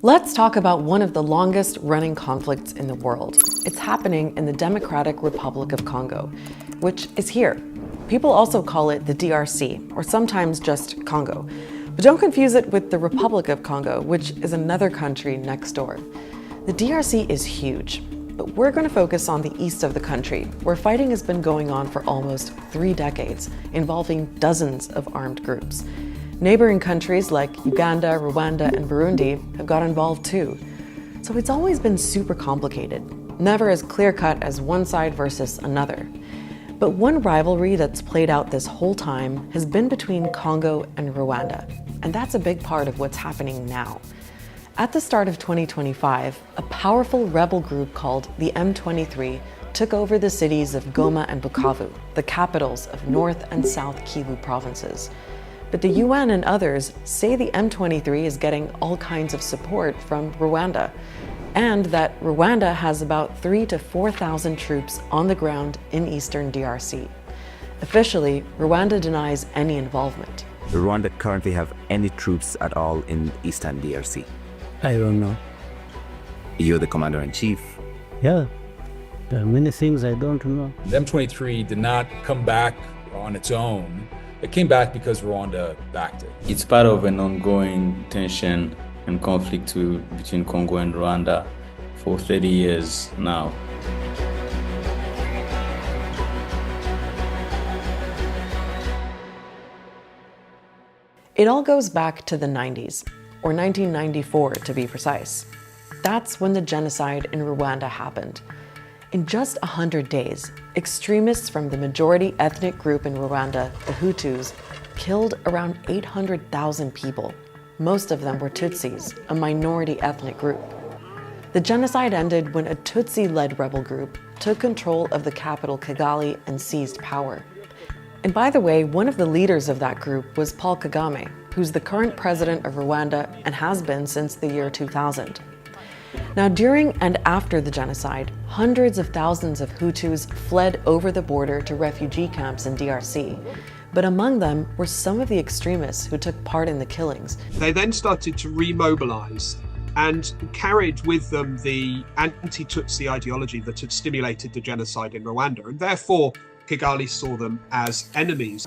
Let's talk about one of the longest running conflicts in the world. It's happening in the Democratic Republic of Congo, which is here. People also call it the DRC, or sometimes just Congo. But don't confuse it with the Republic of Congo, which is another country next door. The DRC is huge, but we're going to focus on the east of the country, where fighting has been going on for almost 3 decades, involving dozens of armed groups. Neighboring countries like Uganda, Rwanda, and Burundi have got involved too. So it's always been super complicated, never as clear-cut as one side versus another. But one rivalry that's played out this whole time has been between Congo and Rwanda, and that's a big part of what's happening now. At the start of 2025, a powerful rebel group called the M23 took over the cities of Goma and Bukavu, the capitals of North and South Kivu provinces. But the UN and others say the M23 is getting all kinds of support from Rwanda, and that Rwanda has about 3,000 to 4,000 troops on the ground in eastern DRC. Officially, Rwanda denies any involvement. Does Rwanda currently have any troops at all in eastern DRC? I don't know. You're the commander-in-chief. Yeah, there are many things I don't know. The M23 did not come back on its own. It came back because Rwanda backed it. It's part of an ongoing tension and conflict between Congo and Rwanda for 30 years now. It all goes back to the 90s, or 1994 to be precise. That's when the genocide in Rwanda happened. In just 100 days, extremists from the majority ethnic group in Rwanda, the Hutus, killed around 800,000 people. Most of them were Tutsis, a minority ethnic group. The genocide ended when a Tutsi-led rebel group took control of the capital Kigali and seized power. And by the way, one of the leaders of that group was Paul Kagame, who's the current president of Rwanda and has been since the year 2000. Now, during and after the genocide, hundreds of thousands of Hutus fled over the border to refugee camps in DRC. But among them were some of the extremists who took part in the killings. They then started to remobilize and carried with them the anti-Tutsi ideology that had stimulated the genocide in Rwanda, and therefore Kigali saw them as enemies.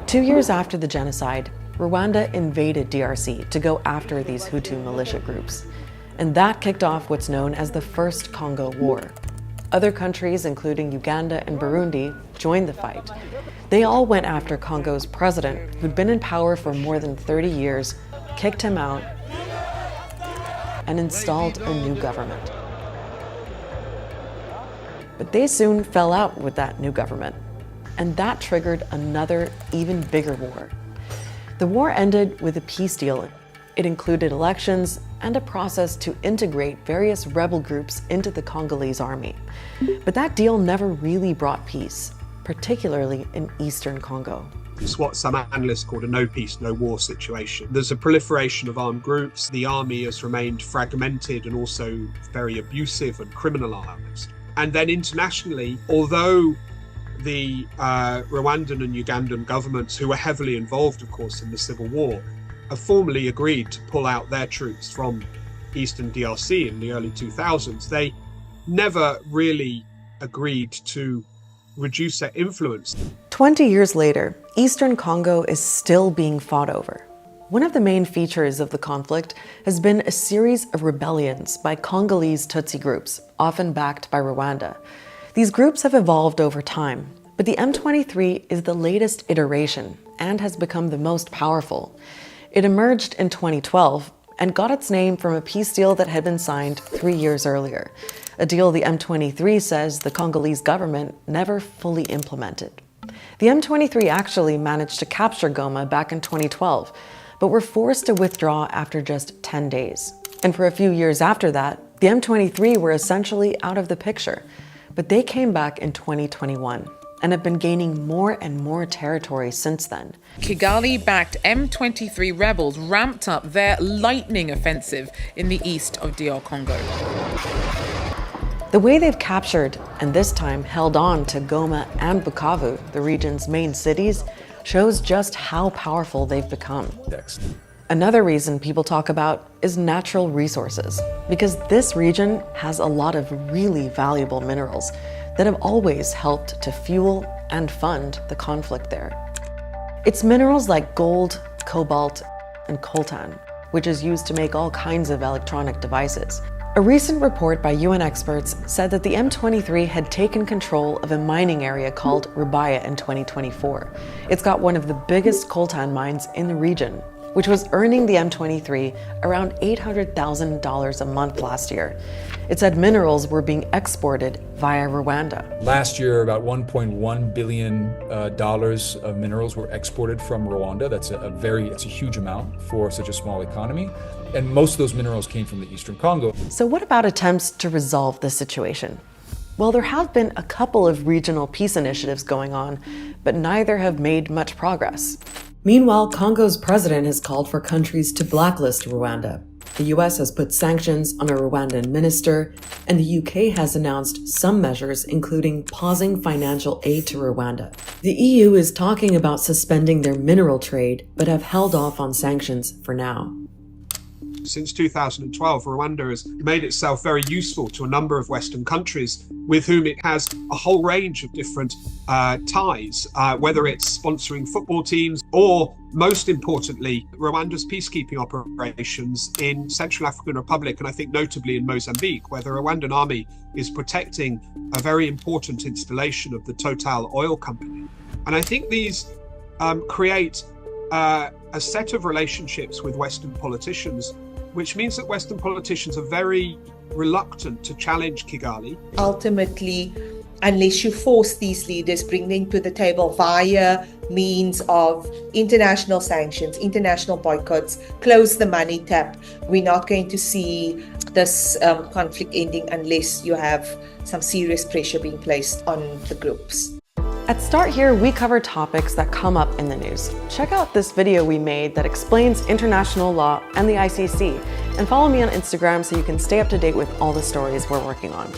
2 years after the genocide, Rwanda invaded DRC to go after these Hutu militia groups. And that kicked off what's known as the First Congo War. Other countries, including Uganda and Burundi, joined the fight. They all went after Congo's president, who'd been in power for more than 30 years, kicked him out, and installed a new government. But they soon fell out with that new government, and that triggered another, even bigger war. The war ended with a peace deal. It included elections and a process to integrate various rebel groups into the Congolese army. But that deal never really brought peace, particularly in eastern Congo. It's what some analysts call a no peace, no war situation. There's a proliferation of armed groups. The army has remained fragmented and also very abusive and criminalized. And then internationally, although the Rwandan and Ugandan governments, who were heavily involved, of course, in the civil war, have formally agreed to pull out their troops from eastern DRC in the early 2000s, they never really agreed to reduce their influence. 20 years later, eastern Congo is still being fought over. One of the main features of the conflict has been a series of rebellions by Congolese Tutsi groups, often backed by Rwanda. These groups have evolved over time, but the M23 is the latest iteration and has become the most powerful. It emerged in 2012 and got its name from a peace deal that had been signed 3 years earlier, a deal the M23 says the Congolese government never fully implemented. The M23 actually managed to capture Goma back in 2012, but were forced to withdraw after just 10 days. And for a few years after that, the M23 were essentially out of the picture, but they came back in 2021. And have been gaining more and more territory since then. Kigali-backed M23 rebels ramped up their lightning offensive in the east of DR Congo. The way they've captured, and this time held on to Goma and Bukavu, the region's main cities, shows just how powerful they've become. Another reason people talk about is natural resources, because this region has a lot of really valuable minerals that have always helped to fuel and fund the conflict there. It's minerals like gold, cobalt, and coltan, which is used to make all kinds of electronic devices. A recent report by UN experts said that the M23 had taken control of a mining area called Rwanda in 2024. It's got one of the biggest coltan mines in the region, which was earning the M23 around $800,000 a month last year. It said minerals were being exported via Rwanda. Last year, about $1.1 billion of minerals were exported from Rwanda. It's a huge amount for such a small economy. And most of those minerals came from the Eastern Congo. So what about attempts to resolve this situation? Well, there have been a couple of regional peace initiatives going on, but neither have made much progress. Meanwhile, Congo's president has called for countries to blacklist Rwanda. The US has put sanctions on a Rwandan minister, and the UK has announced some measures, including pausing financial aid to Rwanda. The EU is talking about suspending their mineral trade, but have held off on sanctions for now. Since 2012, Rwanda has made itself very useful to a number of Western countries with whom it has a whole range of different ties, whether it's sponsoring football teams or, most importantly, Rwanda's peacekeeping operations in Central African Republic, and I think notably in Mozambique, where the Rwandan army is protecting a very important installation of the Total oil company. And I think these create a set of relationships with Western politicians, which means that Western politicians are very reluctant to challenge Kigali. Ultimately, unless you force these leaders, bring them to the table via means of international sanctions, international boycotts, close the money tap, we're not going to see this conflict ending unless you have some serious pressure being placed on the groups. At Start Here, we cover topics that come up in the news. Check out this video we made that explains international law and the ICC, and follow me on Instagram so you can stay up to date with all the stories we're working on.